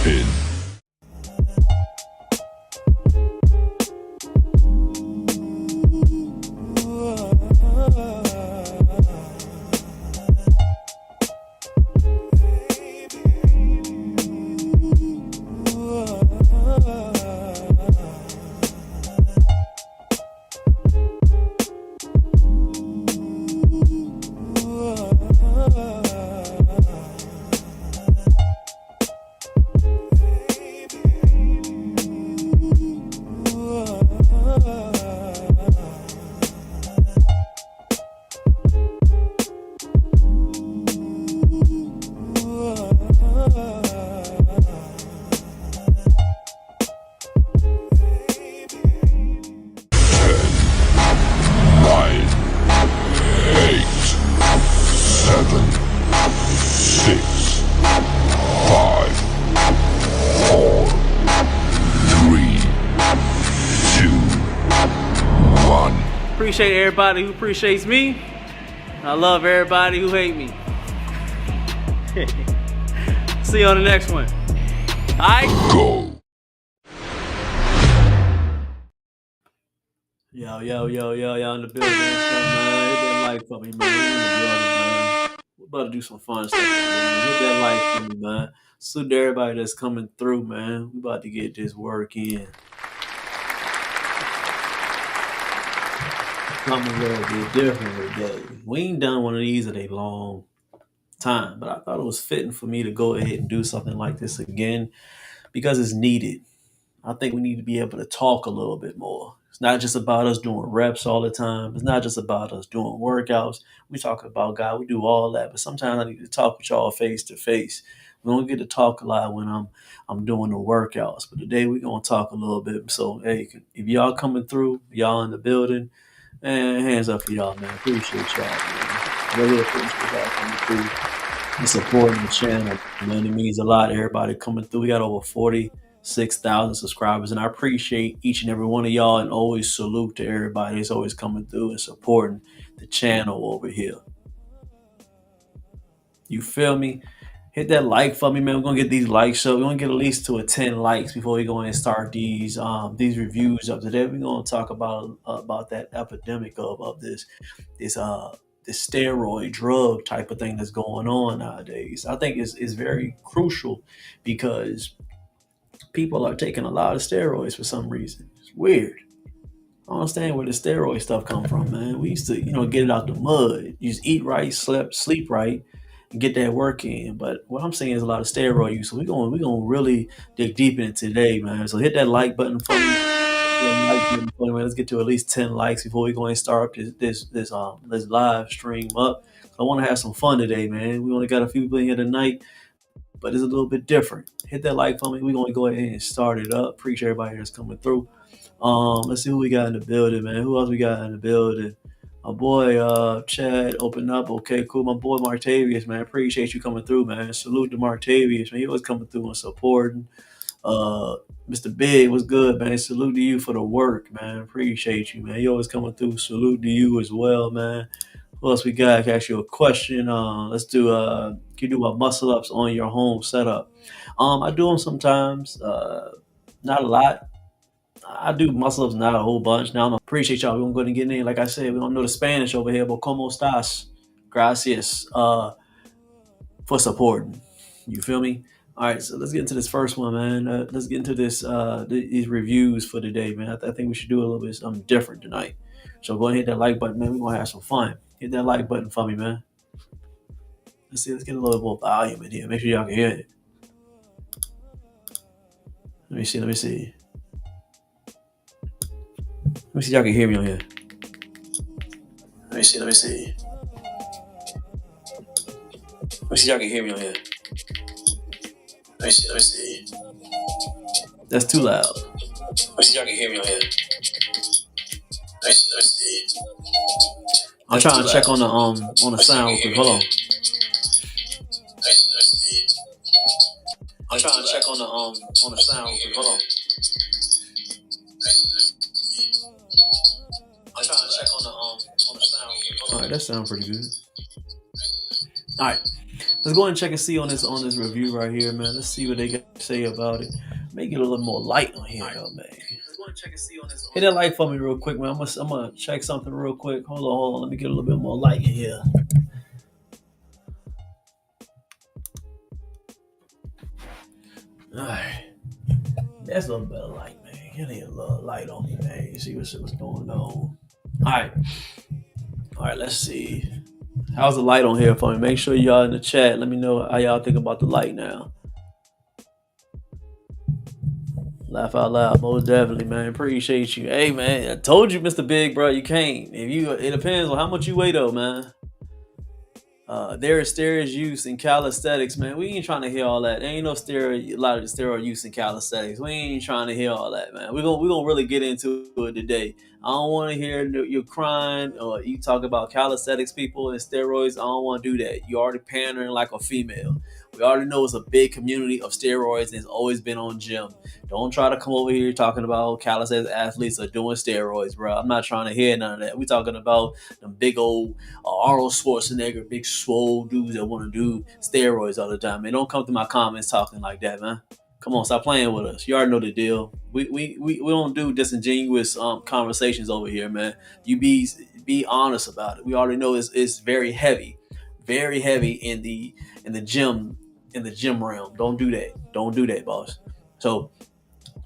in. Appreciate everybody who appreciates me. I love everybody who hate me. See you on the next one. Alright? Go. Yo, y'all in the building. Man. Hit that like for me, man. We're about to do some fun stuff, man. Hit that like for me, man. Salute to everybody that's coming through, man. We about to get this work in. Something a little bit different today. We ain't done one of these in a long time, but I thought it was fitting for me to go ahead and do something like this again because it's needed. I think we need to be able to talk a little bit more. It's not just about us doing reps all the time. It's not just about us doing workouts. We talk about God. We do all that, but sometimes I need to talk with y'all face to face. We don't get to talk a lot when I'm doing the workouts, but today we're gonna talk a little bit. So hey, if y'all coming through, y'all in the building. Man, hands up for y'all, man. Appreciate y'all, man. Really appreciate y'all coming through and supporting the channel. Man, it means a lot. Everybody coming through. We got over 46,000 subscribers, and I appreciate each and every one of y'all, and always salute to everybody that's always coming through and supporting the channel over here. You feel me? Hit that like for me, man. We're gonna get these likes up. We're gonna get at least to 10 likes before we go and start these reviews up today. We're gonna talk about that epidemic of this steroid drug type of thing that's going on nowadays. I think it's very crucial because people are taking a lot of steroids for some reason. It's weird. I don't understand where the steroid stuff come from, man. We used to, get it out the mud. You just eat right, sleep right, and get that work in. But what I'm saying is a lot of steroid use. So we're gonna really dig deep into today, man. So hit that like button for me. Let's get to at least 10 likes before we go and start this live stream up. I want to have some fun today, man. We only got a few people in here tonight, but it's a little bit different. Hit that like for me. We're gonna go ahead and start it up. Appreciate everybody that's coming through. Let's see who we got in the building, man. Who else we got in the building? My boy Chad opened up. Okay, cool. My boy Martavius, man. Appreciate you coming through, man. Salute to Martavius, man. He always coming through and supporting. Mr. Big, what's good, man? Salute to you for the work, man. Appreciate you, man. You always coming through. Salute to you as well, man. What else we got? I can ask you a question. Let's do can you do muscle ups on your home setup? I do them sometimes. Not a lot. I do muscle ups, not a whole bunch. Now, I appreciate y'all. We're going to go ahead and get in. Like I said, we don't know the Spanish over here, but como estás? Gracias for supporting. You feel me? All right, so let's get into this first one, man. Let's get into these reviews for today, man. I think we should do a little bit something different tonight. So go ahead and hit that like button, man. We're going to have some fun. Hit that like button for me, man. Let's get a little more volume in here. Make sure y'all can hear it. Let me see. Let me see if y'all can hear me on here. Let me see if y'all can hear me on here. Let me see. That's too loud. Let me see if y'all can hear me on here. Let me see. I'm trying to check on the sound. Hold on. I'm trying to check on the sound. Hold on. I'm trying to check on the sound. All right, that sounds pretty good. All right, let's go ahead and check and see on this review right here, man. Let's see what they got to say about it. Make it a little more light on here, though, man. Hit that light for me real quick, man. I'm gonna check something real quick. Hold on. Let me get a little bit more light in here. All right, that's a little better light, man. You need a little light on me, man. You see what's going on. All right. Let's see. How's the light on here for me? Make sure y'all in the chat. Let me know how y'all think about the light now. Laugh out loud, most definitely, man. Appreciate you. Hey, man, I told you, Mr. Big, bro, you can't. It depends on how much you weigh, though, man. There is steroid use in calisthenics, man. We ain't trying to hear all that. There ain't no a lot of steroid use in calisthenics. We ain't trying to hear all that, man. We're gonna really get into it today. I don't want to hear you crying or you talk about calisthenics people and steroids. I don't want to do that. You already pandering like a female. We already know it's a big community of steroids and it's always been on gym. Don't try to come over here talking about calisthenics athletes are doing steroids, bro. I'm not trying to hear none of that. We're talking about them big old Arnold Schwarzenegger, big swole dudes that want to do steroids all the time. Man, don't come to my comments talking like that, man. Come on, stop playing with us. You already know the deal. We don't do disingenuous conversations over here, man. You be honest about it. We already know it's very heavy in the gym realm. Don't do that, boss. So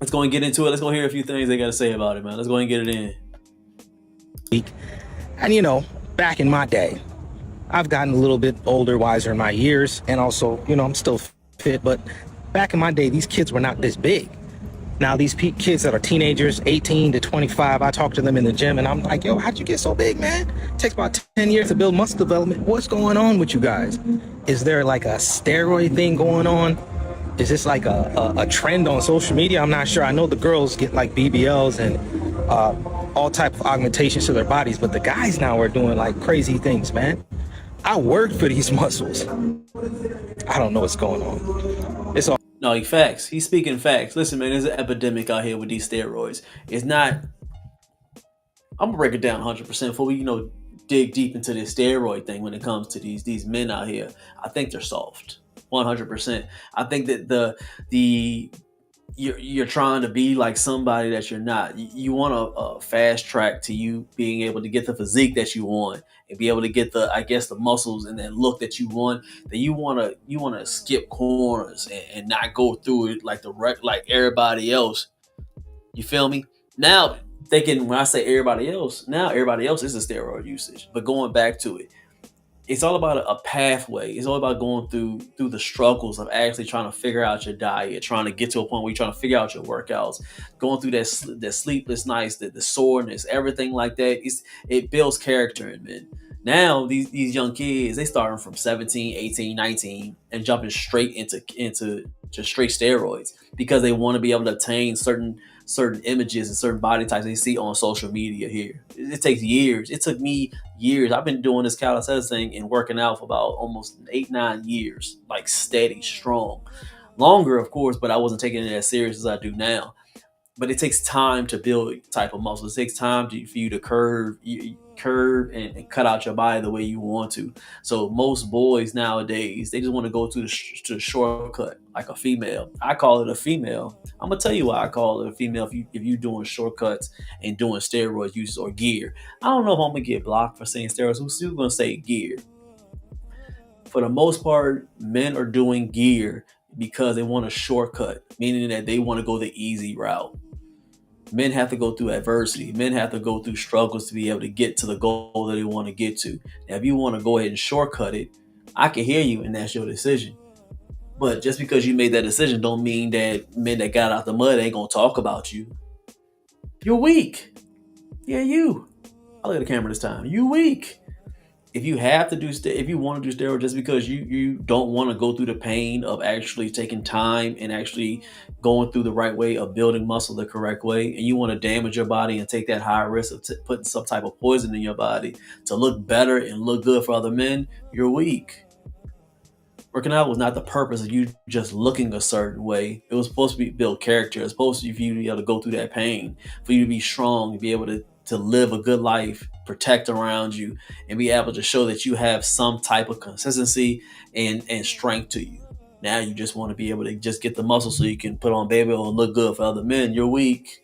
let's go and get into it. Let's go hear a few things they got to say about it, man. Let's go and get it in. And back in my day, I've gotten a little bit older, wiser in my years, and also, I'm still fit, but back in my day, these kids were not this big. Now, these kids that are teenagers, 18 to 25, I talk to them in the gym, and I'm like, yo, how'd you get so big, man? It takes about 10 years to build muscle development. What's going on with you guys? Is there like a steroid thing going on? Is this like a trend on social media? I'm not sure. I know the girls get like BBLs and all type of augmentations to their bodies, but the guys now are doing like crazy things, man. I worked for these muscles. I don't know what's going on. It's all. No, facts. He's speaking facts. Listen, man, there's an epidemic out here with these steroids. It's not. I'm gonna break it down 100% before we, dig deep into this steroid thing when it comes to these men out here. I think they're soft, 100%. I think that you're trying to be like somebody that you're not. You want a fast track to you being able to get the physique that you want and be able to get the muscles and that look that you want. That you want to skip corners and not go through it like like everybody else. You feel me? Now when I say everybody else is a steroid usage. But going back to it, it's all about a pathway. It's all about going through the struggles of actually trying to figure out your diet, trying to get to a point where you're trying to figure out your workouts, going through that sleepless nights, the soreness, everything like that. It builds character in men. Now these young kids, they starting from 17, 18, 19 and jumping straight into just straight steroids because they want to be able to attain certain images and certain body types they see on social media here. It takes years. It took me years. I've been doing this calisthenics thing and working out for about almost 8-9 years, like steady, strong. Longer, of course, but I wasn't taking it as serious as I do now. But it takes time to build type of muscle. It takes time for you to curve and cut out your body the way you want to. So most boys nowadays, they just want to go to the shortcut like a female. I call it a female. I'm gonna tell you why I call it a female. If you doing shortcuts and doing steroid use or gear, I don't know if I'm gonna get blocked for saying steroids. Who's still gonna say gear? For the most part, men are doing gear because they want a shortcut, meaning that they want to go the easy route. Men have to go through adversity. Men have to go through struggles to be able to get to the goal that they want to get to. Now, if you want to go ahead and shortcut it, I can hear you, and that's your decision. But just because you made that decision don't mean that men that got out the mud ain't going to talk about you. You're weak. Yeah, you. I'll look at the camera this time. You weak. If you want to do steroids just because you don't want to go through the pain of actually taking time and actually going through the right way of building muscle the correct way, and you want to damage your body and take that high risk of putting some type of poison in your body to look better and look good for other men, you're weak. Working out was not the purpose of you just looking a certain way. It was supposed to build character. It was supposed to be for you to be able to go through that pain, for you to be strong, to be able to to live a good life, protect around you, and be able to show that you have some type of consistency and strength to you. Now you just want to be able to just get the muscle so you can put on baby oil and look good for other men. You're weak.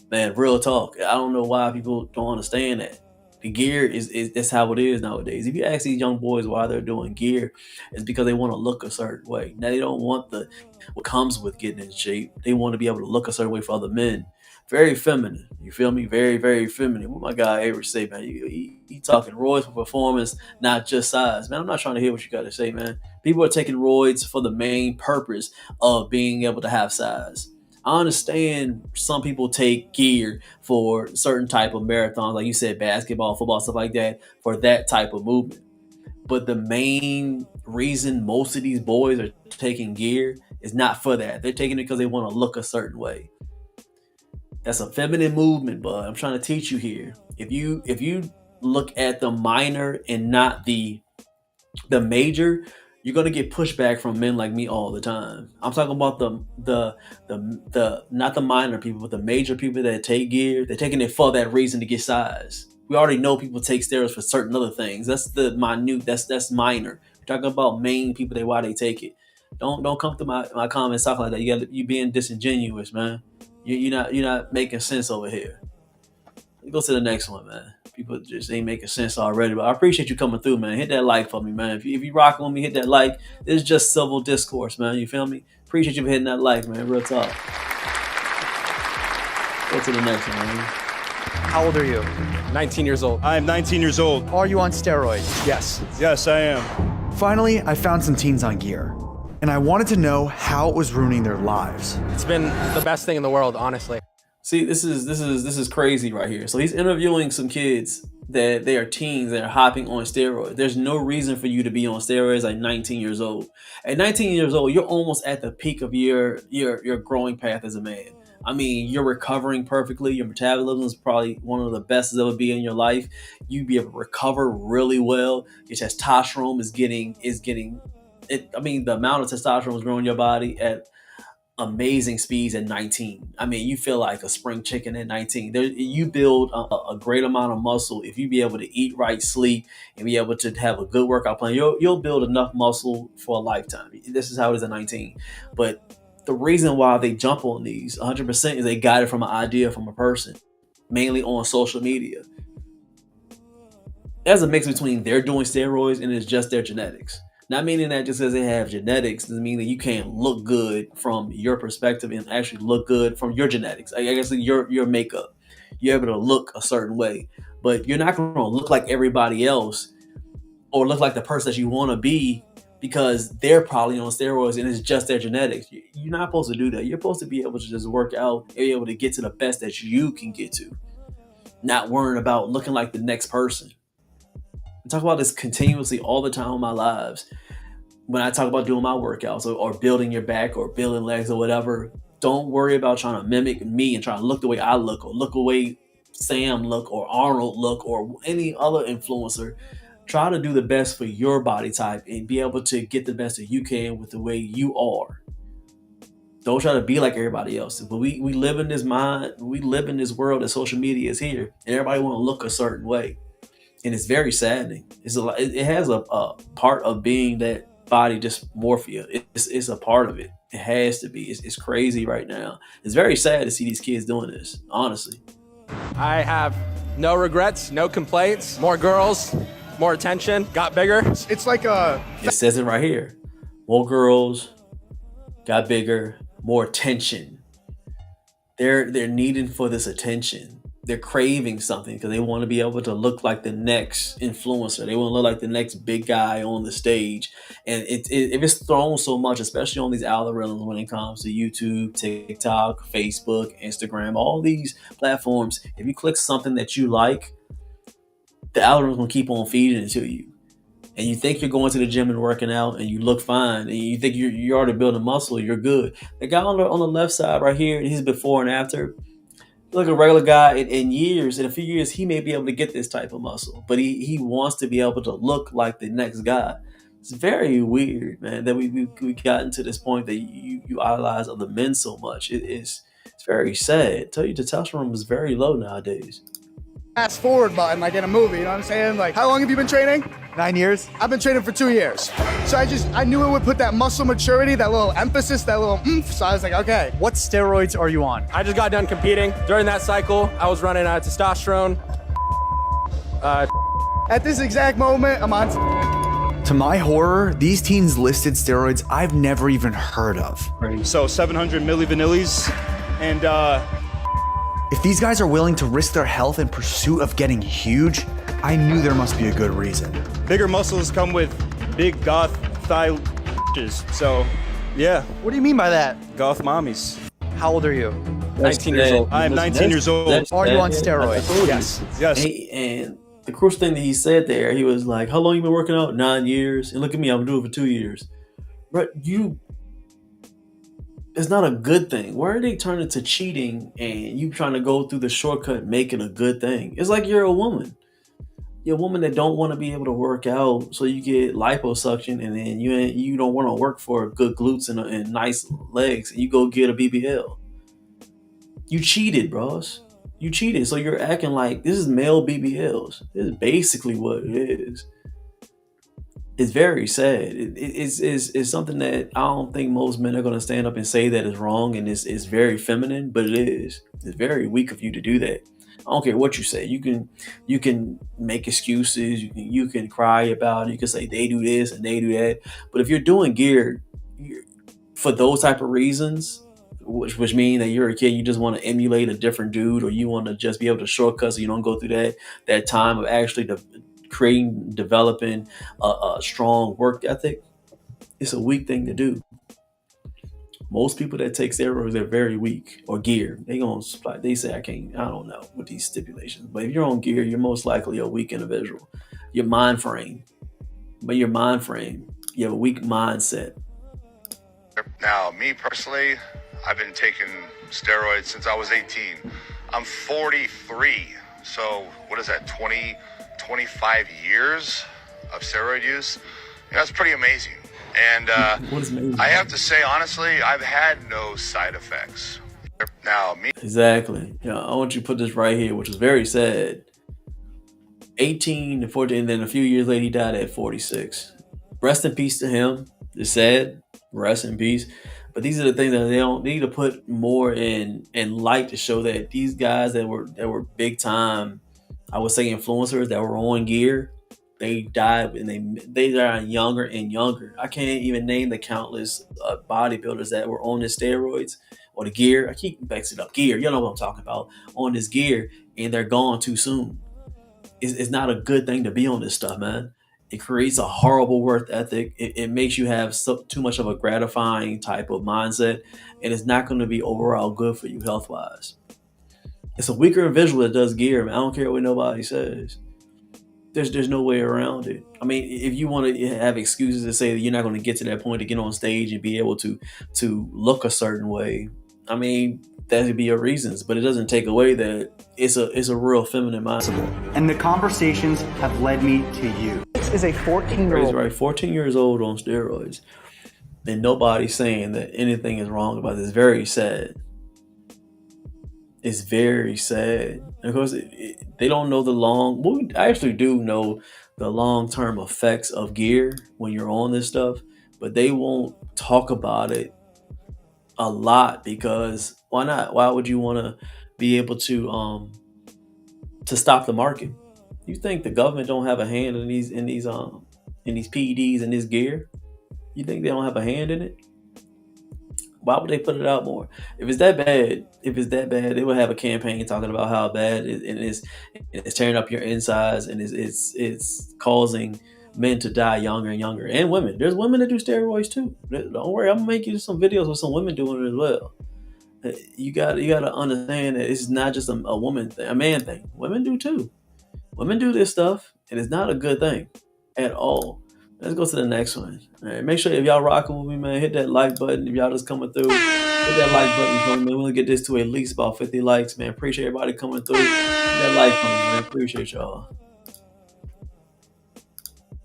Man, real talk. I don't know why people don't understand that. The gear is that's how it is nowadays. If you ask these young boys why they're doing gear, it's because they want to look a certain way. Now they don't want what comes with getting in shape. They want to be able to look a certain way for other men. Very feminine. You feel me? Very, very feminine. What my guy Avery say, man? He talking roids for performance, not just size. Man, I'm not trying to hear what you got to say, man. People are taking roids for the main purpose of being able to have size. I understand some people take gear for certain type of marathons, like you said, basketball, football, stuff like that, for that type of movement. But the main reason most of these boys are taking gear is not for that. They're taking it because they want to look a certain way. That's a feminine movement, bud. I'm trying to teach you here. If you look at the minor and not the major, you're gonna get pushback from men like me all the time. I'm talking about the not the minor people, but the major people that take gear. They're taking it for that reason to get size. We already know people take steroids for certain other things. That's the minute. That's minor. We're talking about main people. Why they take it. Don't come to my comments talking like that. You being disingenuous, man. You're not making sense over here. Let's go to the next one, man. People just ain't making sense already. But I appreciate you coming through, man. Hit that like for me, man. If you rocking with me, hit that like. This is just civil discourse, man. You feel me? Appreciate you for hitting that like, man. Real talk. Go to the next one, man. How old are you? 19 years old. I am 19 years old. Are you on steroids? Yes. Yes, I am. Finally, I found some teens on gear, and I wanted to know how it was ruining their lives. It's been the best thing in the world, honestly. See, this is crazy right here. So he's interviewing some kids that they are teens that are hopping on steroids. There's no reason for you to be on steroids at 19 years old. At 19 years old, you're almost at the peak of your growing path as a man. I mean, you're recovering perfectly. Your metabolism is probably one of the best it's ever been in your life. You'd be able to recover really well. Your testosterone is getting it. I mean, the amount of testosterone is growing in your body at amazing speeds at 19. I mean, you feel like a spring chicken at 19. You build a great amount of muscle if you be able to eat right, sleep, and be able to have a good workout plan. You'll build enough muscle for a lifetime. This is how it is at 19. But the reason why they jump on these 100% is they got it from an idea from a person, mainly on social media. There's a mix between they're doing steroids and it's just their genetics. Not meaning that just because they have genetics doesn't mean that you can't look good from your perspective and actually look good from your genetics. I guess your makeup. You're able to look a certain way, but you're not going to look like everybody else or look like the person that you want to be because they're probably on steroids and it's just their genetics. You're not supposed to do that. You're supposed to be able to just work out and be able to get to the best that you can get to, not worrying about looking like the next person. I talk about this continuously all the time in my lives. When I talk about doing my workouts or building your back or building legs or whatever, don't worry about trying to mimic me and trying to look the way I look or look the way Sam look or Arnold look or any other influencer. Try to do the best for your body type and be able to get the best that you can with the way you are. Don't try to be like everybody else. But we live in this mind, we live in this world that social media is here, and everybody want to look a certain way. And it's very saddening. It has a part of being that body dysmorphia. It's a part of it. It has to be. It's crazy right now. It's very sad to see these kids doing this, honestly. I have no regrets, no complaints, more girls, more attention, got bigger. It's like a... It says it right here. More girls, got bigger, more attention. They're needing for this attention. They're craving something because they want to be able to look like the next influencer. They want to look like the next big guy on the stage. And if it's thrown so much, especially on these algorithms when it comes to YouTube, TikTok, Facebook, Instagram, all these platforms, if you click something that you like, the algorithm's going to keep on feeding it to you. And you think you're going to the gym and working out and you look fine and you think you're already building muscle, you're good. The guy on the left side right here, he's before and after. Look, a regular guy in a few years, he may be able to get this type of muscle, but he wants to be able to look like the next guy. It's very weird, man, that we gotten to this point that you idolize other men so much. It's It's very sad. Tell you testosterone is very low nowadays. Fast forward button, like in a movie, you know what I'm saying? Like, how long have you been training? 9 years? I've been training for 2 years. So I knew it would put that muscle maturity, that little emphasis, that little oomph. So I was like, okay. What steroids are you on? I just got done competing. During that cycle, I was running out of testosterone. At this exact moment, I'm on. To my horror, these teens listed steroids I've never even heard of. So 700 milli-vanillis, and If these guys are willing to risk their health in pursuit of getting huge, I knew there must be a good reason. bigger muscles come with big goth thigh So, yeah, What do you mean by that? goth mommies. How old are you? 19 years old. I am 19 years old. Are you on steroids? Yes, yes. And the crucial thing that he said there, he was like, how long you been working out? 9 years. And look at me, I'm doing it for 2 years. But it's not a good thing. Why are they turning to cheating and you trying to go through the shortcut, make it a good thing? It's like you're a woman. You're a woman that don't want to be able to work out, so you get liposuction, and then you don't want to work for good glutes and nice legs, and you go get a BBL. You cheated, bros. You cheated, so you're acting like this is male BBLs. This is basically what it is. It's very sad. It's something that I don't think most men are going to stand up and say that is wrong, and it's very feminine, but it is. It's very weak of you to do that. I don't care what you say. You can make excuses. You can cry about it. You can say they do this and they do that. But if you're doing gear for those type of reasons, which mean that you're a kid, you just want to emulate a different dude, or you want to just be able to shortcut so you don't go through that time of actually developing a strong work ethic, it's a weak thing to do. Most people that take steroids are very weak, or gear. They say I don't know with these stipulations. But if you're on gear, you're most likely a weak individual. Your mind frame, you have a weak mindset. Now, me personally, I've been taking steroids since I was 18. I'm 43. So what is that, 25 years of steroid use? That's pretty amazing. And I have to say, honestly, I've had no side effects. Now, me. Exactly. Yeah, I want you to put this right here, which is very sad. 18 to 14, and then a few years later, he died at 46. Rest in peace to him. It's sad. Rest in peace. But these are the things that they don't need to put more in light to show that these guys that were big time, I would say influencers that were on gear, they died, and they died younger and younger. I can't even name the countless bodybuilders that were on the steroids or the gear. I keep mixing it up. Gear, you know what I'm talking about. On this gear, and they're gone too soon. It's not a good thing to be on this stuff, man. It creates a horrible work ethic. It makes you have too much of a gratifying type of mindset, and it's not going to be overall good for you health-wise. It's a weaker individual that does gear, man. I don't care what nobody says. There's no way around it. I mean, if you want to have excuses to say that you're not going to get to that point to get on stage and be able to look a certain way, I mean, that could be your reasons, but it doesn't take away that it's a real feminine mindset. And the conversations have led me to you. This is a 14-year-old. Right, 14 years old on steroids, and nobody's saying that anything is wrong about this. It's very sad. It's very sad because they don't know I actually do know the long-term effects of gear when you're on this stuff, but they won't talk about it a lot because why not? Why would you want to be able to stop the market? You think the government don't have a hand in these PEDs and this gear? You think they don't have a hand in it? Why would they put it out more? If it's that bad, they would have a campaign talking about how bad it is. It's tearing up your insides, and it's causing men to die younger and younger, and women. There's women that do steroids too. Don't worry, I'm gonna make you some videos with some women doing it as well. You got to understand that it's not just a woman thing, a man thing. Women do too. Women do this stuff, and it's not a good thing at all. Let's go to the next one. All right, make sure if y'all rocking with me, man, hit that like button. If y'all just coming through, hit that like button for me, man. We'll get this to at least about 50 likes, man. Appreciate everybody coming through. Hit that like button, man. Appreciate y'all.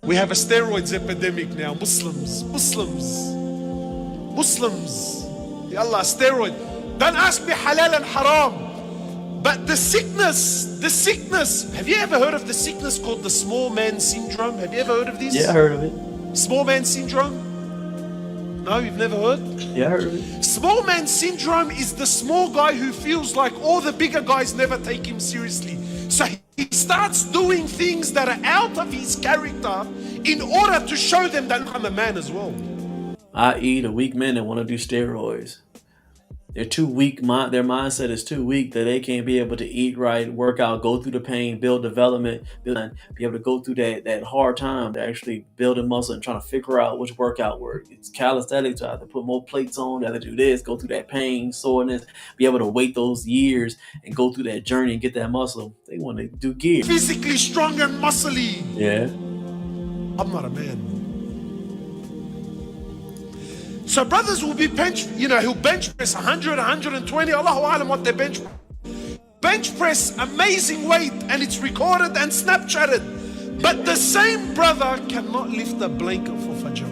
We have a steroids epidemic now. Muslims. Yallah, steroid. Don't ask me halal and haram. But the sickness, have you ever heard of the sickness called the small man syndrome? Have you ever heard of this? Yeah, I heard of it. Small man syndrome? No, you've never heard? Yeah, I heard of it. Small man syndrome is the small guy who feels like all the bigger guys never take him seriously. So he starts doing things that are out of his character in order to show them that I'm a man as well. I.e. the weak men that want to do steroids. They're too weak. Their mindset is too weak that they can't be able to eat right, work out, go through the pain, build development, be able to go through that hard time to actually building muscle and trying to figure out which workout works. It's calisthenics. I have to put more plates on. I have to do this, go through that pain, soreness, be able to wait those years and go through that journey and get that muscle. They want to do gear. Physically strong and muscly. Yeah. I'm not a man. So brothers will be he'll bench press 100, 120, Allahu Alam what they bench press, amazing weight, and it's recorded and Snapchatted. But the same brother cannot lift a blanket for Fajr.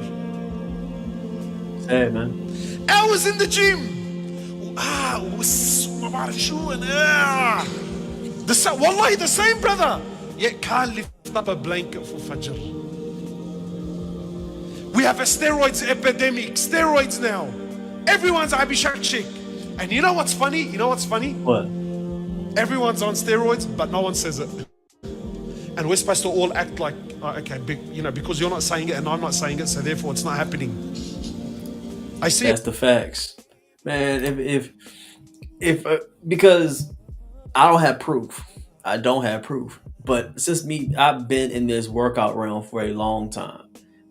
Hey, man. Hours in the gym. Wallahi, the same brother, yet can't lift up a blanket for Fajr. We have a steroids epidemic. Steroids now. Everyone's Abhishek chick. And you know what's funny? What? Everyone's on steroids, but no one says it. And we're supposed to all act like, okay, because you're not saying it and I'm not saying it, so therefore it's not happening. I see. That's the facts, man. If because I don't have proof. But since I've been in this workout realm for a long time.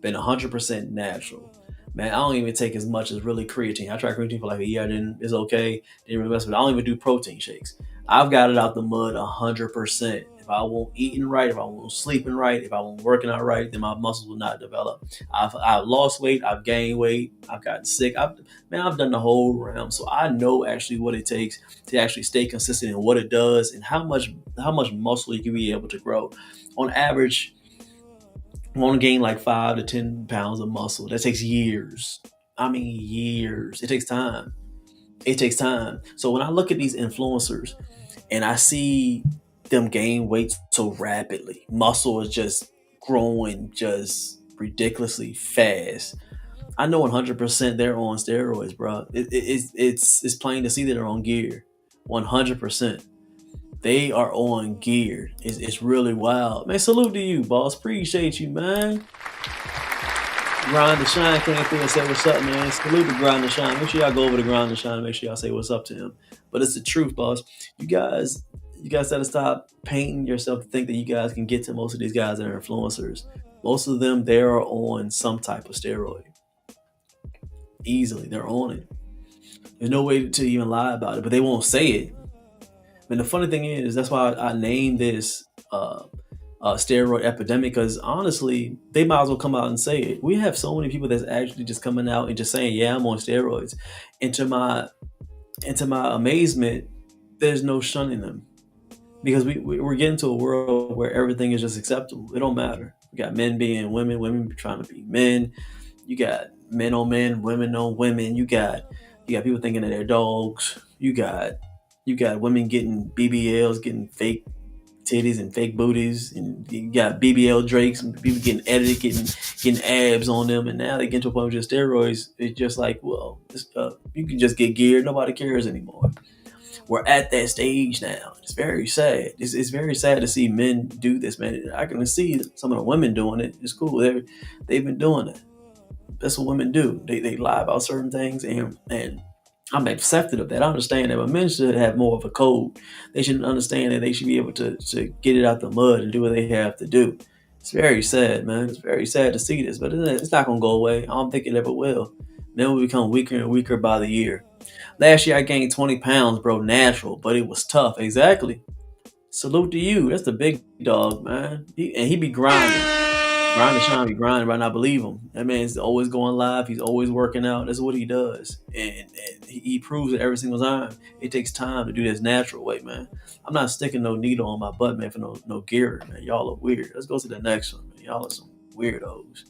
Been 100% natural. Man, I don't even take as much as really creatine. I tried creatine for like a year, then it's okay. Didn't really mess with it. I don't even do protein shakes. I've got it out the mud 100%. If I won't eating right, if I won't sleeping right, if I won't working out right, then my muscles will not develop. I've lost weight, I've gained weight, I've gotten sick. I've done the whole realm. So I know actually what it takes to actually stay consistent in what it does and how much muscle you can be able to grow. On average, I want to gain like 5 to 10 pounds of muscle. That takes years. Years. It takes time. So when I look at these influencers and I see them gain weight so rapidly, muscle is just growing just ridiculously fast. I know 100% they're on steroids, bro. It's plain to see that they're on gear. 100%. They are on gear. It's really wild. Man, salute to you, boss. Appreciate you, man. Grind to Shine came through and said what's up, man. Salute to Grind to Shine. Make sure y'all go over to Grind to Shine and make sure y'all say what's up to him. But it's the truth, boss. You guys gotta stop painting yourself to think that you guys can get to most of these guys that are influencers. Most of them, they are on some type of steroid. Easily, they're on it. There's no way to even lie about it, but they won't say it. And the funny thing is, that's why I named this steroid epidemic, because honestly, they might as well come out and say it. We have so many people that's actually just coming out and just saying, yeah, I'm on steroids. And to my amazement, there's no shunning them. Because we're getting to a world where everything is just acceptable. It don't matter. We got men being women, women trying to be men. You got men on men, women on women. You got people thinking that they're dogs. You got women getting BBLs, getting fake titties and fake booties, and you got BBL drakes and people getting edited, getting abs on them, and now they get to a point with just steroids. It's just like, well, you can just get geared. Nobody cares anymore. We're at that stage now. It's very sad. It's very sad to see men do this, man. I can see some of the women doing it. It's cool. They've been doing it. That's what women do. They lie about certain things, and I'm accepted of that. I understand that, but men should have more of a code. They should understand that they should be able to get it out the mud and do what they have to do. It's very sad, man. It's very sad to see this, but it's not going to go away. I don't think it ever will. Men will become weaker and weaker by the year. Last year, I gained 20 pounds, bro, natural, but it was tough. Exactly. Salute to you. That's the big dog, man. He be grinding. Grind to Shine be grinding, but I believe him. That man's always going live. He's always working out. That's what he does. And he proves it every single time. It takes time to do this natural way, man. I'm not sticking no needle on my butt, man, for no gear, man. Y'all are weird. Let's go to the next one, man. Y'all are some weirdos.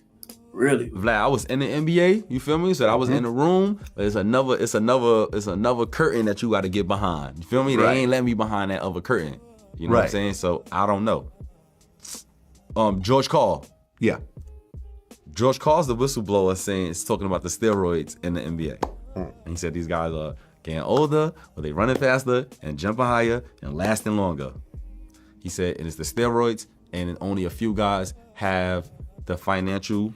Really? Vlad, I was in the NBA, you feel me? So I was in the room, but it's another curtain that you got to get behind. You feel me? They ain't letting me behind that other curtain. You know what I'm saying? So I don't know. George Karl. Yeah. George Karl's the whistleblower saying it's talking about the steroids in the NBA. And he said these guys are getting older, but they running faster and jumping higher and lasting longer. He said it is the steroids, and only a few guys have the financial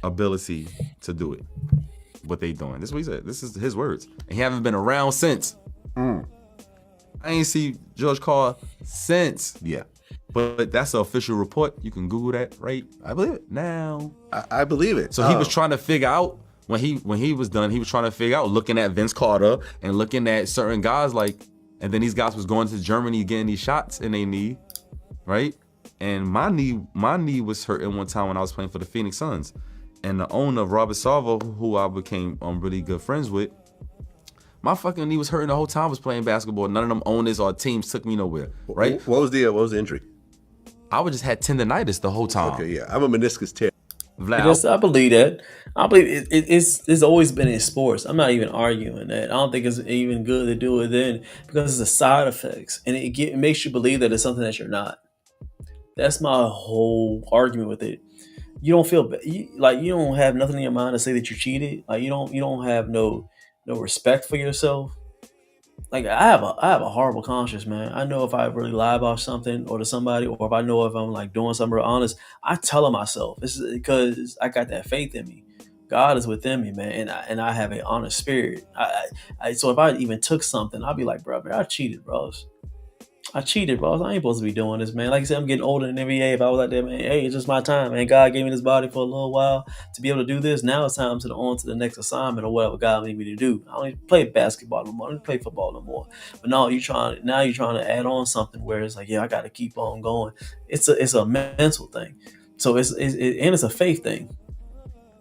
ability to do it. What they doing? This is what he said. This is his words. And he haven't been around since. I ain't see George Karl since. Yeah. But that's an official report. You can Google that right. I believe it. Now. I believe it. So he was trying to figure out, when he was done, he was trying to figure out, looking at Vince Carter and looking at certain guys and then these guys was going to Germany getting these shots in their knee, right? And my knee was hurting one time when I was playing for the Phoenix Suns. And the owner, Robert Salvo, who I became really good friends with, my fucking knee was hurting the whole time I was playing basketball. None of them owners or teams took me nowhere, right? What was the injury? I would just had tendonitis the whole time. Okay, yeah. I'm a meniscus tear. Vlad, yes, I believe that. I believe it's always been in sports. I'm not even arguing that. I don't think it's even good to do it then, because it's the side effects, and it makes you believe that it's something that you're not. That's my whole argument with it. You don't feel like you don't have nothing in your mind to say that you cheated. Like you don't have no respect for yourself. Like I have a horrible conscience, man. I know if I really lie about something or to somebody, or if I know if I'm like doing something real honest, I tell it myself. This is because I got that faith in me. God is within me, man, and I have an honest spirit. So if I even took something, I'd be like, bro, I cheated, bros. I cheated, bro. I ain't supposed to be doing this, man. Like I said, I'm getting older in the NBA. If I was like that, man, hey, it's just my time, man. God gave me this body for a little while to be able to do this. Now it's time to on to the next assignment or whatever God need me to do. I don't even play basketball no more. I don't play football no more. But now you're trying to add on something where it's like, yeah, I got to keep on going. It's a mental thing. So it's a faith thing.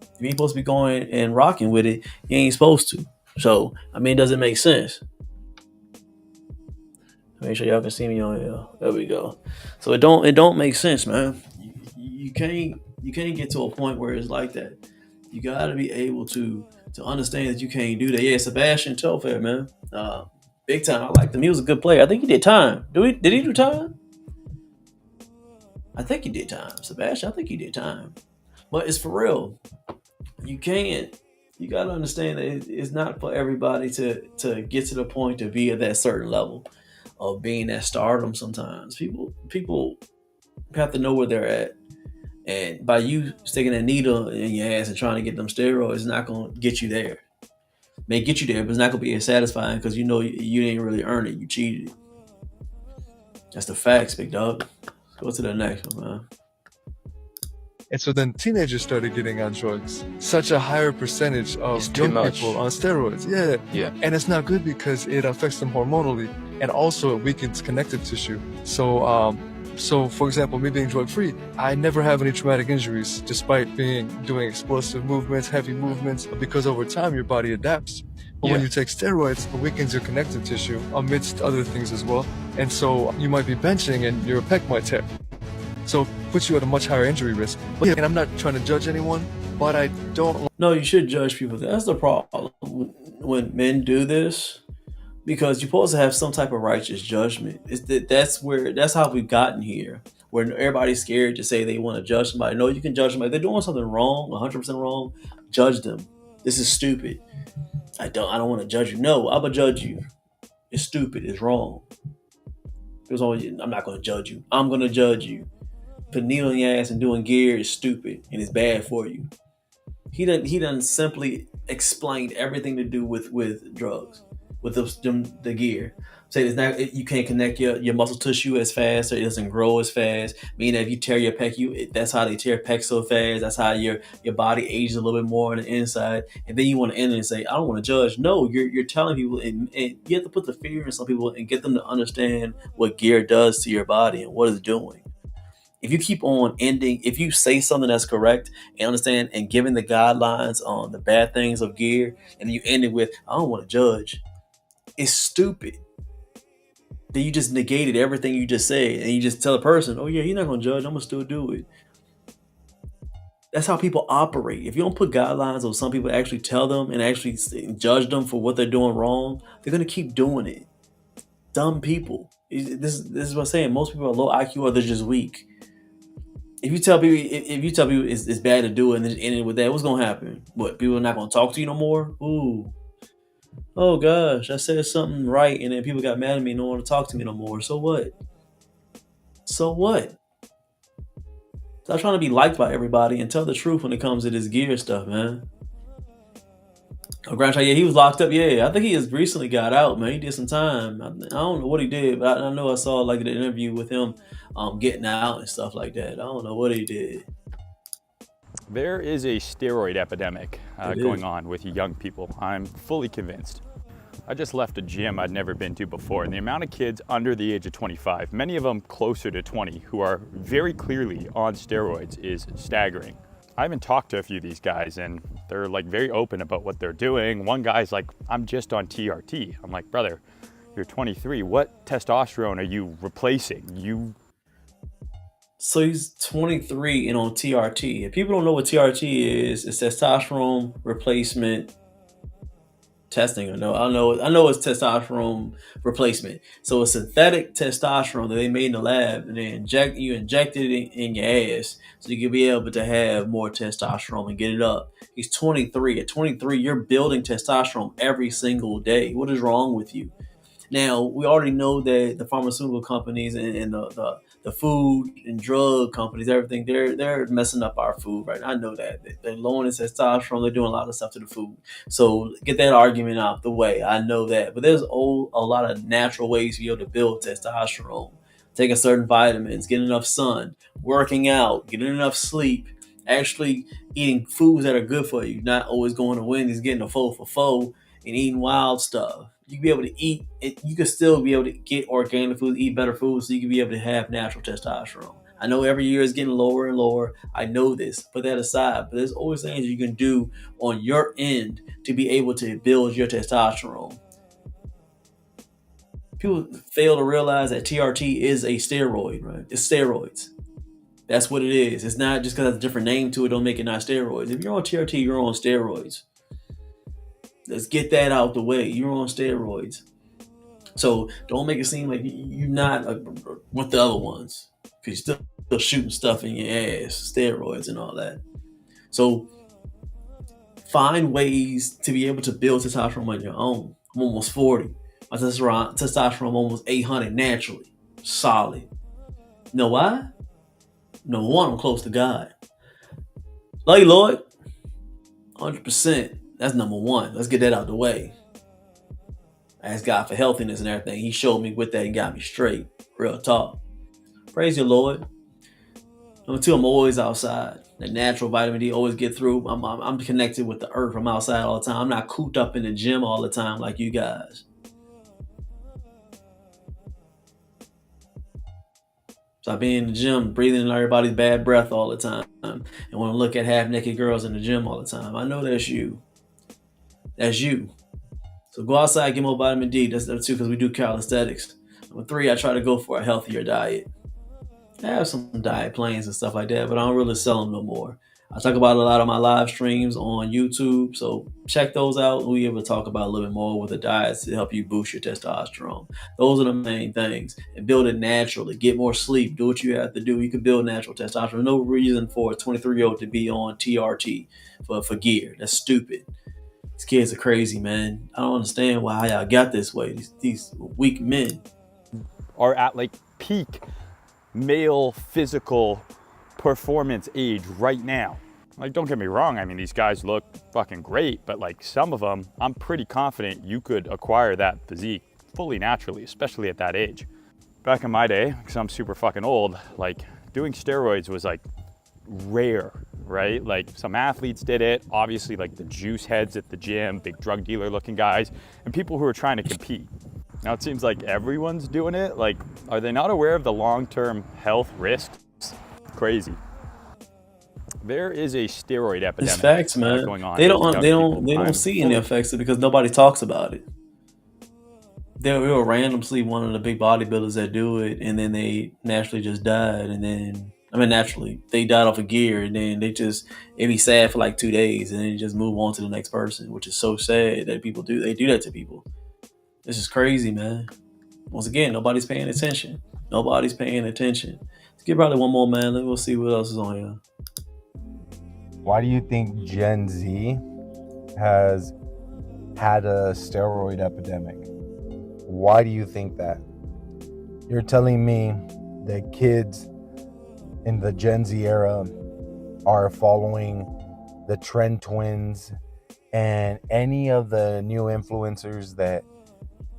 If you ain't supposed to be going and rocking with it, you ain't supposed to. So I mean, does it make sense? Make sure y'all can see me on here. There we go. So it don't make sense, man. You can't get to a point where it's like that. You gotta be able to understand that you can't do that. Yeah, Sebastian Telfair, man. Big time. I liked him. He was a good player. I think he did time. Did he do time? I think he did time. Sebastian, I think he did time. But it's for real. You gotta understand that it's not for everybody to get to the point to be at that certain level of being at stardom. Sometimes people have to know where they're at, and by you sticking a needle in your ass and trying to get them steroids, it's not gonna get you there. May get you there, but it's not gonna be as satisfying because you know you didn't really earn it. You cheated. That's the facts, big dog. Let's go to the next one, man. And so then teenagers started getting on drugs. Such a higher percentage of young people on steroids. Yeah. And it's not good because it affects them hormonally, and also it weakens connective tissue. So for example, me being drug-free, I never have any traumatic injuries despite doing explosive movements, heavy movements, because over time your body adapts. But when you take steroids, it weakens your connective tissue amidst other things as well. And so you might be benching and your pec might tear. So it puts you at a much higher injury risk. And I'm not trying to judge anyone, but I don't... No, you should judge people. That's the problem when men do this, because you're supposed to have some type of righteous judgment. That's how we've gotten here, where everybody's scared to say they want to judge somebody. No, you can judge somebody. If they're doing something wrong, 100% wrong, judge them. This is stupid. I don't want to judge you. No, I'm going to judge you. It's stupid. It's wrong. I'm not going to judge you. I'm going to judge you. Putting needle in your ass and doing gear is stupid and it's bad for you. He done simply explained everything to do with drugs, with the gear. Say it's not, you can't connect your muscle tissue as fast, or it doesn't grow as fast. Meaning if you tear your pec, that's how they tear pec so fast. That's how your body ages a little bit more on the inside. And then you want to end it and say, I don't want to judge. No, you're telling people, and you have to put the fear in some people and get them to understand what gear does to your body and what it's doing. If you keep on ending, if you say something that's correct and understand and giving the guidelines on the bad things of gear, and you end it with, I don't want to judge, it's stupid. Then you just negated everything you just said, and you just tell a person, oh yeah, you're not going to judge, I'm going to still do it. That's how people operate. If you don't put guidelines or some people actually tell them and actually judge them for what they're doing wrong, they're going to keep doing it. Dumb people. This is what I'm saying. Most people are low IQ or they're just weak. If you tell people it's bad to do it and then end it with that, what's going to happen? What, people are not going to talk to you no more? Ooh. Oh gosh, I said something right and then people got mad at me and don't want to talk to me no more. So what? So what? Stop trying to be liked by everybody and tell the truth when it comes to this gear stuff, man. Oh, Grandchild, yeah, he was locked up. Yeah, I think he just recently got out, man. He did some time. I don't know what he did, but I know I saw like the interview with him getting out and stuff like that. I don't know what he did. There is a steroid epidemic going on with young people. I'm fully convinced. I just left a gym I'd never been to before, and the amount of kids under the age of 25, many of them closer to 20, who are very clearly on steroids is staggering. I haven't talked to a few of these guys, and they're like very open about what they're doing. One guy's like, I'm just on TRT. I'm like, brother, you're 23. What testosterone are you replacing? So he's 23 and on TRT. If people don't know what TRT is, it's testosterone replacement testing. I know it's testosterone replacement. So it's synthetic testosterone that they made in the lab, and they inject it in your ass so you can be able to have more testosterone and get it up. He's 23. At 23, you're building testosterone every single day. What is wrong with you? Now, we already know that the pharmaceutical companies and the food and drug companies, everything, they're messing up our food, right? I know that. They're lowering the testosterone. They're doing a lot of stuff to the food. So get that argument out the way. I know that. But there's a lot of natural ways to be able to build testosterone. Taking certain vitamins, getting enough sun, working out, getting enough sleep, actually eating foods that are good for you, not always going to Wendy's, getting a 4 for 4 and eating wild stuff. You can be able to eat it. You can still be able to get organic food, eat better food, so you can be able to have natural testosterone. I know every year is getting lower and lower. I know this. Put that aside. But there's always things you can do on your end to be able to build your testosterone. People fail to realize that TRT is a steroid, right? It's steroids. That's what it is. It's not just because it's a different name to it, don't make it not steroids. If you're on TRT, you're on steroids. Let's get that out the way. You're on steroids. So don't make it seem like you're not with the other ones, because you're still shooting stuff in your ass, steroids and all that. So find ways to be able to build testosterone on your own. I'm almost 40. My testosterone almost 800 naturally. Solid. You know why? Number one, I'm close to God. Love you, Lord. 100%. That's number one. Let's get that out the way. I asked God for healthiness and everything. He showed me with that and got me straight. Real talk. Praise your Lord. Number two, I'm always outside. The natural vitamin D always get through. I'm connected with the earth. I'm outside all the time. I'm not cooped up in the gym all the time like you guys. So I be in the gym, breathing in everybody's bad breath all the time, and want to look at half-naked girls in the gym all the time. I know that's you. That's you. So go outside, get more vitamin D. That's number two, because we do calisthenics. Number three, I try to go for a healthier diet. I have some diet plans and stuff like that, but I don't really sell them no more. I talk about a lot of my live streams on YouTube, so check those out. We'll be able to talk about a little bit more with the diets to help you boost your testosterone. Those are the main things. And build it naturally. Get more sleep. Do what you have to do. You can build natural testosterone. No reason for a 23-year-old to be on TRT for gear. That's stupid. These kids are crazy, man. I don't understand why y'all got this way. These weak men are at like peak male physical performance age right now. Like, don't get me wrong, I mean, these guys look fucking great, but like some of them, I'm pretty confident you could acquire that physique fully naturally, especially at that age. Back in my day, because I'm super fucking old, like doing steroids was like rare, right? Like some athletes did it, obviously like the juice heads at the gym, big drug dealer looking guys, and people who are trying to compete. Now it seems like everyone's doing it. Like, are they not aware of the long-term health risks? Crazy. There is a steroid epidemic. It's facts, man. Going on. They don't see any effects because nobody talks about it. They were randomly one of the big bodybuilders that do it, and then they naturally just died, and then I mean, naturally, they died off of gear, and then it be sad for like 2 days, and then you just move on to the next person, which is so sad that people do. They do that to people. This is crazy, man. Once again, nobody's paying attention. Nobody's paying attention. Let's get probably one more, man. We'll see what else is on here. Why do you think Gen Z has had a steroid epidemic? Why do you think that? You're telling me that kids in the Gen Z era are following the Trend Twins and any of the new influencers that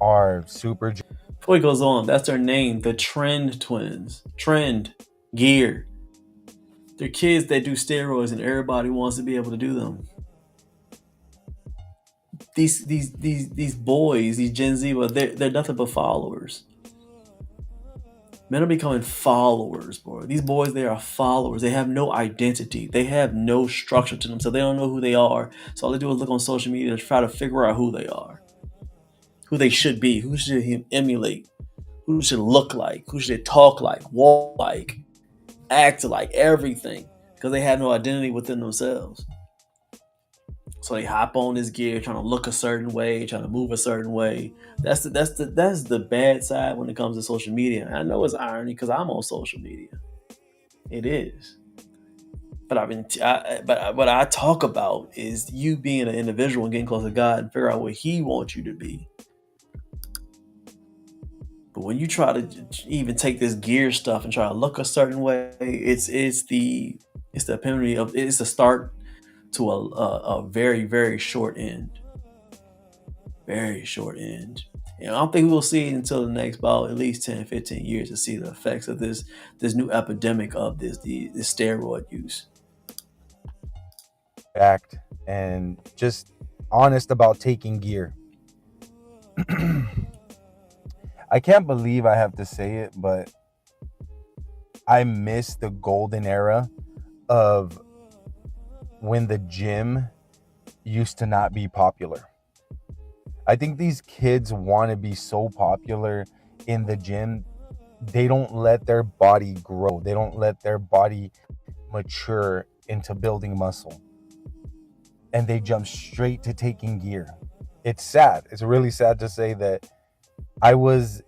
are super. Before he goes on, that's their name, the Trend Twins. Trend, gear. They're kids that do steroids, and everybody wants to be able to do them. These boys, these Gen Z, well, they're nothing but followers. Men are becoming followers, bro. These boys, they are followers. They have no identity. They have no structure to them, so they don't know who they are. So all they do is look on social media to try to figure out who they are, who they should be, who should he emulate, who should look like, who should they talk like, walk like, act like, everything, because they have no identity within themselves. So they hop on this gear, trying to look a certain way, trying to move a certain way. That's the bad side when it comes to social media. And I know it's irony because I'm on social media. It is. But what I talk about is you being an individual and getting close to God and figure out what He wants you to be. But when you try to even take this gear stuff and try to look a certain way, it's the epitome of, it's the start to a very, very short end. Very short end. And I don't think we'll see it until the next about at least 10, 15 years to see the effects of this new epidemic of this steroid use. Act and just honest about taking gear. I can't believe I have to say it, but I miss the golden era of when the gym used to not be popular. I think these kids want to be so popular in the gym, they don't let their body grow. They don't let their body mature into building muscle. And they jump straight to taking gear. It's sad. It's really sad to say that I was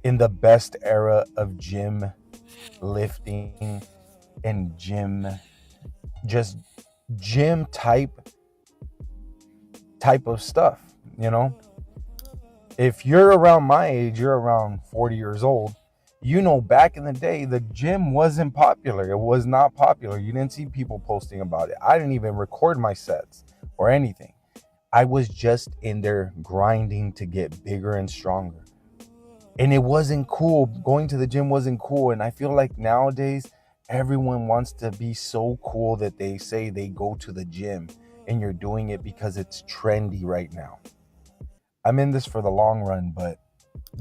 in the best era of gym lifting and gym type of stuff, you know. If you're around my age, you're around 40 years old, you know, back in the day the gym wasn't popular. It was not popular. You didn't see people posting about it. I didn't even record my sets or anything. I was just in there grinding to get bigger and stronger, and it wasn't cool. Going to the gym wasn't cool. And I feel like nowadays everyone wants to be so cool that they say they go to the gym, and you're doing it because it's trendy right now. I'm in this for the long run, but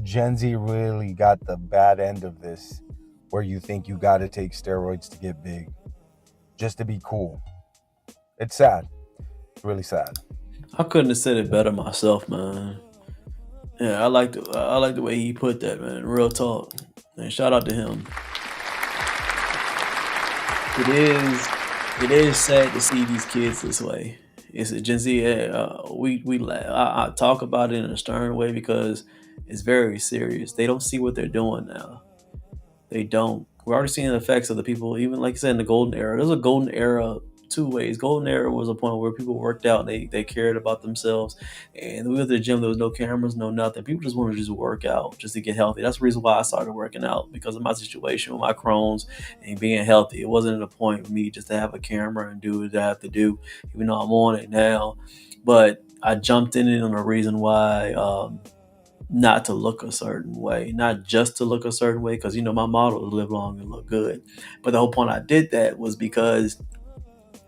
Gen Z really got the bad end of this, where you think you got to take steroids to get big, just to be cool. It's sad. It's really sad. I couldn't have said it better myself, man. Yeah, I like the way he put that, man. Real talk. And shout out to him. It is sad to see these kids this way. It's a Gen Z. I talk about it in a stern way because it's very serious. They don't see what they're doing now. They don't. We're already seeing the effects of the people, even like I said, in the golden era. There's a golden era two ways. Golden era was a point where people worked out and they cared about themselves. And we went to the gym, there was no cameras, no nothing. People just wanted to just work out, just to get healthy. That's the reason why I started working out, because of my situation with my Crohn's and being healthy. It wasn't a point for me just to have a camera and do what I have to do, even though I'm on it now. But I jumped in it on a reason why not to look a certain way, not just to look a certain way, because, you know, my motto is live long and look good. But the whole point I did that was because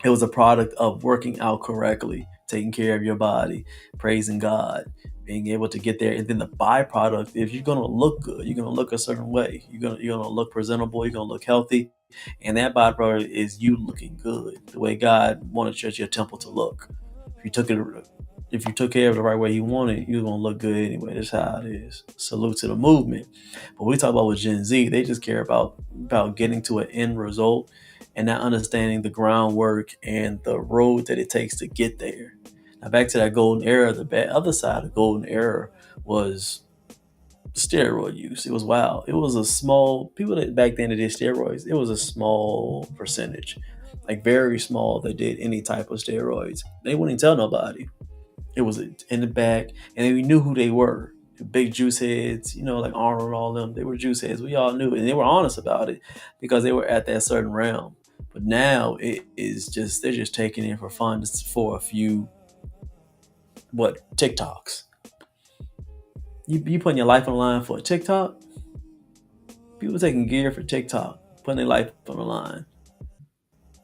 it was a product of working out correctly, taking care of your body, praising God, being able to get there. And then the byproduct, if you're going to look good, you're going to look a certain way. You're going to look presentable. You're going to look healthy. And that byproduct is you looking good, the way God wanted your temple to look. If you took it if you took care of it the right way you wanted, you're gonna look good anyway. That's how it is. Salute to the movement. But we talk about with Gen Z, they just care about getting to an end result and not understanding the groundwork and the road that it takes to get there. Now back to that golden era, the other side of the golden era was steroid use. It was wild. It was a small people that back then that did steroids. It was a small percentage, like very small, that did any type of steroids. They wouldn't tell nobody. It was in the back, and we knew who they were. The big juice heads, like Arnold and all them. They were juice heads. We all knew it, and they were honest about it because they were at that certain realm. But now it is just they're just taking it for fun for a few TikToks. You putting your life on the line for a TikTok? People taking gear for TikTok, putting their life on the line.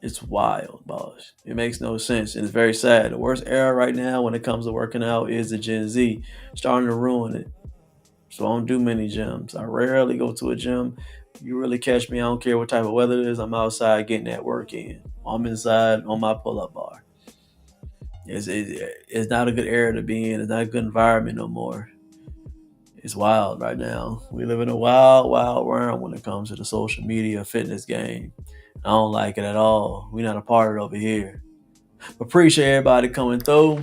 It's wild, boss. It makes no sense. And it's very sad. The worst era right now when it comes to working out is the Gen Z starting to ruin it. So I don't do many gyms. I rarely go to a gym. You really catch me, I don't care what type of weather it is. I'm outside getting that work in. I'm inside on my pull-up bar. It's not a good era to be in. It's not a good environment no more. It's wild right now. We live in a wild, wild world when it comes to the social media fitness game. I don't like it at all. We're not a part of it over here. Appreciate everybody coming through.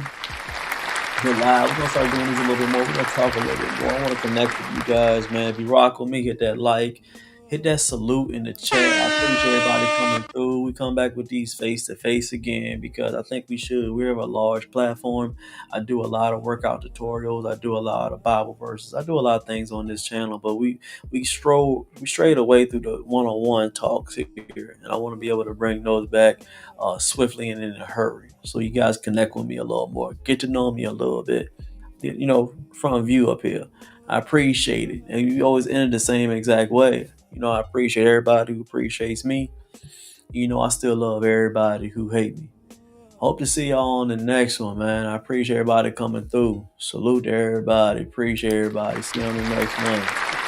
We're live. We're going to start doing these a little bit more. We're going to talk a little bit more. I want to connect with you guys, man. If you rock with me, hit that like. Hit that salute in the chat. I appreciate everybody coming through. We come back with these face-to-face again because I think we should. We have a large platform. I do a lot of workout tutorials. I do a lot of Bible verses. I do a lot of things on this channel, but we strayed away through the one-on-one talks here, and I want to be able to bring those back swiftly and in a hurry so you guys connect with me a little more. Get to know me a little bit, from view up here. I appreciate it. And you always end the same exact way. I appreciate everybody who appreciates me. I still love everybody who hate me. Hope to see y'all on the next one, man. I appreciate everybody coming through. Salute to everybody. Appreciate everybody. See you on the next one.